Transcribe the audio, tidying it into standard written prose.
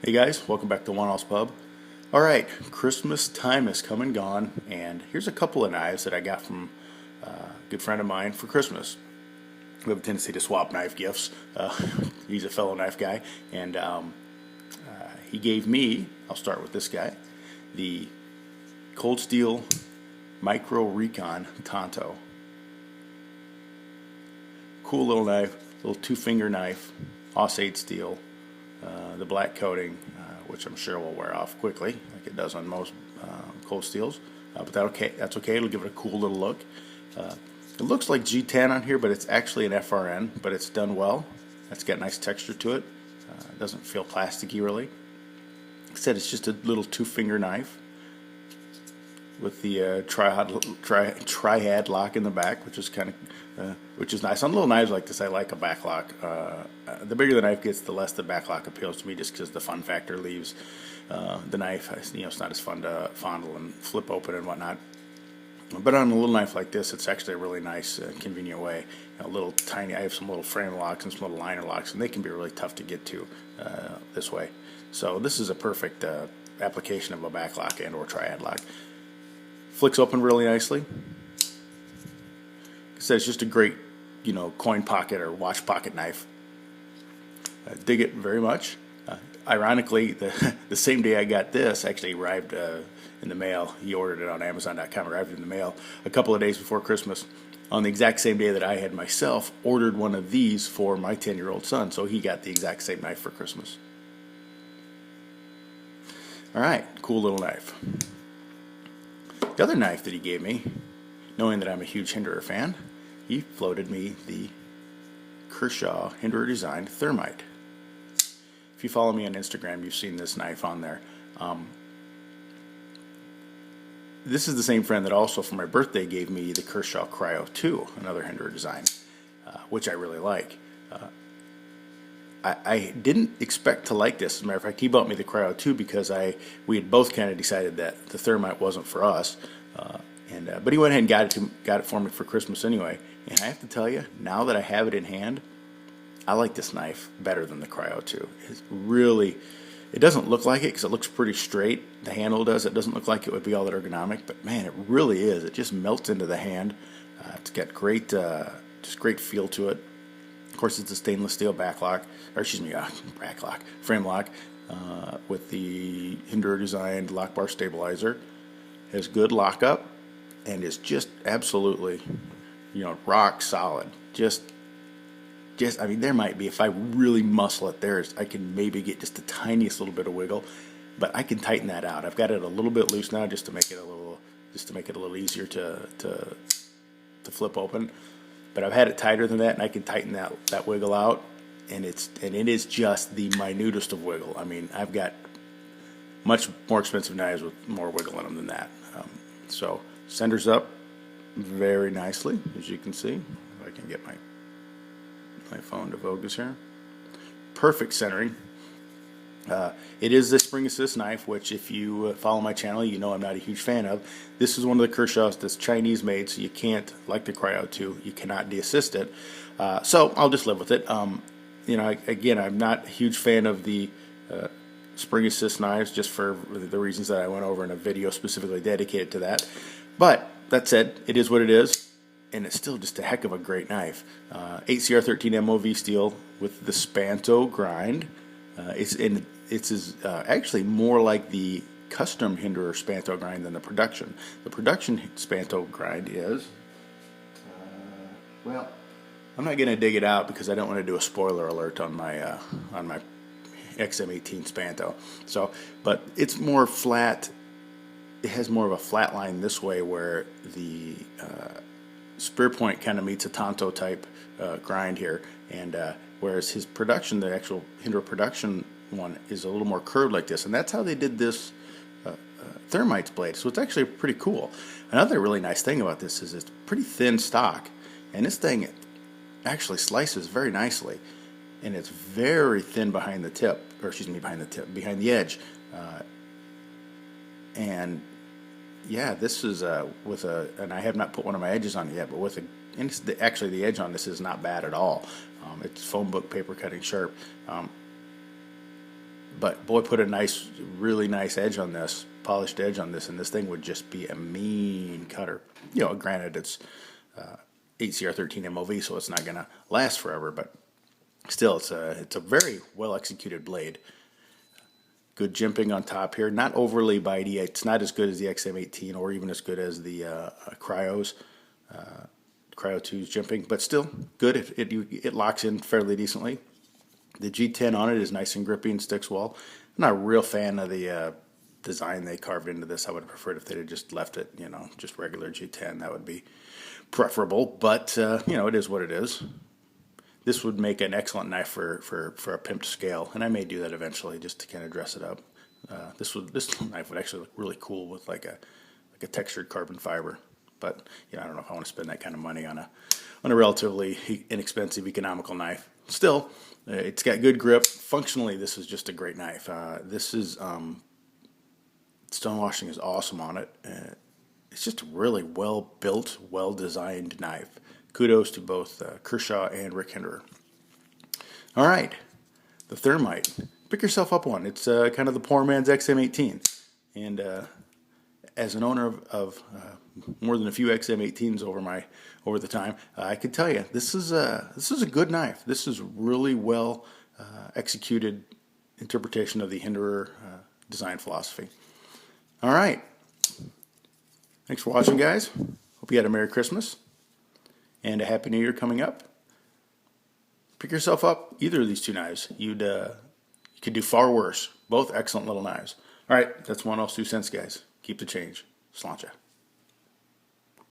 Hey guys, welcome back to One House Pub. Alright, Christmas time has come and gone, and here's a couple of knives that I got from a good friend of mine for Christmas. We have a tendency to swap knife gifts. He's a fellow knife guy, and he gave me, I'll start with this guy, the Cold Steel Micro Recon Tanto. Cool little knife, little two-finger knife, Aus-8 steel. The black coating, which I'm sure will wear off quickly, like it does on most cold steels. But that's okay. It'll give it a cool little look. It looks like G10 on here, but it's actually an FRN, but it's done well. It's got nice texture to it. It doesn't feel plasticky really. Like I said, it's just a little two-finger knife with the triad lock in the back, which is which is nice. On little knives like this, I like a back lock. The bigger the knife gets, the less the back lock appeals to me, just because the fun factor leaves the knife. It's not as fun to fondle and flip open and whatnot. But on a little knife like this, it's actually a really nice, convenient way. A little tiny. I have some little frame locks and some little liner locks, and they can be really tough to get to this way. So this is a perfect application of a back lock and or triad lock. Flicks open really nicely. Like I said, it's just a great, coin pocket or watch pocket knife. I dig it very much. Ironically, the same day I got this actually arrived in the mail. He ordered it on Amazon.com, arrived in the mail a couple of days before Christmas. On the exact same day that I had myself ordered one of these for my 10-year-old son, so he got the exact same knife for Christmas. All right, cool little knife. The other knife that he gave me, knowing that I'm a huge Hinderer fan, he floated me the Kershaw Hinderer designed Thermite. If you follow me on Instagram, you've seen this knife on there. This is the same friend that also for my birthday gave me the Kershaw Cryo 2, another Hinderer design, which I really like. I didn't expect to like this. As a matter of fact, he bought me the Cryo 2 because we had both kind of decided that the Thermite wasn't for us. But he went ahead and got it for me for Christmas anyway. And I have to tell you, now that I have it in hand, I like this knife better than the Cryo 2. It doesn't look like it because it looks pretty straight. The handle does. It doesn't look like it would be all that ergonomic, but man, it really is. It just melts into the hand. It's got just great feel to it. Of course, it's a stainless steel frame lock with the Hinderer designed lock bar stabilizer. Has good lockup and is just absolutely, rock solid. I mean, there might be, if I really muscle it, I can maybe get just the tiniest little bit of wiggle, but I can tighten that out. I've got it a little bit loose now, just to make it a little easier to flip open. But I've had it tighter than that, and I can tighten that wiggle out, and it is just the minutest of wiggle. I mean, I've got much more expensive knives with more wiggle in them than that. So centers up very nicely, as you can see. If I can get my phone to focus here. Perfect centering. It is the spring assist knife, which if you follow my channel, you know I'm not a huge fan of. This is one of the Kershaws that's Chinese made, so you can't, like the Cryo 2, you cannot de-assist it. So I'll just live with it. Again, I'm not a huge fan of the spring assist knives, just for the reasons that I went over in a video specifically dedicated to that. But that said, it is what it is. And it's still just a heck of a great knife. 8CR13 MOV steel with the Spanto grind. It's actually more like the custom Hinderer Spanto grind than the production. The production Spanto grind is, I'm not going to dig it out because I don't want to do a spoiler alert on my XM18 Spanto. But it's more flat. It has more of a flat line this way, where the spear point kind of meets a tanto type grind here, and whereas his production, the actual Hinderer production one, is a little more curved like this, and that's how they did this Thermite's blade. So it's actually pretty cool. Another really nice thing about this is it's pretty thin stock, and this thing actually slices very nicely, and it's very thin behind the tip, behind the edge, and yeah, this is and I have not put one of my edges on it yet, but actually the edge on this is not bad at all. It's foam book paper cutting sharp. But boy, put a nice, really nice edge on this, polished edge on this, and this thing would just be a mean cutter. You know, granted, it's 8CR13 MOV, so it's not going to last forever, but still, it's a very well executed blade. Good jimping on top here, not overly bitey. It's not as good as the XM18 or even as good as the Cryo 2's jimping, but still good. It locks in fairly decently. The G10 on it is nice and grippy and sticks well. I'm not a real fan of the design they carved into this. I would have preferred if they'd have just left it, you know, just regular G10. That would be preferable, but you know, it is what it is. This would make an excellent knife for a pimped scale, and I may do that eventually just to kind of dress it up. This knife would actually look really cool with like a textured carbon fiber, but you know, I don't know if I want to spend that kind of money on a relatively inexpensive, economical knife. Still, it's got good grip. Functionally, this is just a great knife. This is stonewashing is awesome on it. It's just a really well built, well designed knife. Kudos to both Kershaw and Rick Hinderer. All right, the Thermite. Pick yourself up one. It's kind of the poor man's XM18. And as an owner of more than a few XM18s over the time, I can tell you this is a good knife. This is really well executed interpretation of the Hinderer design philosophy. All right. Thanks for watching, guys. Hope you had a Merry Christmas and a Happy New Year coming up. Pick yourself up either of these two knives. You could do far worse. Both excellent little knives. All right, that's 1 off 2 cents, guys. Keep the change. Sláinte.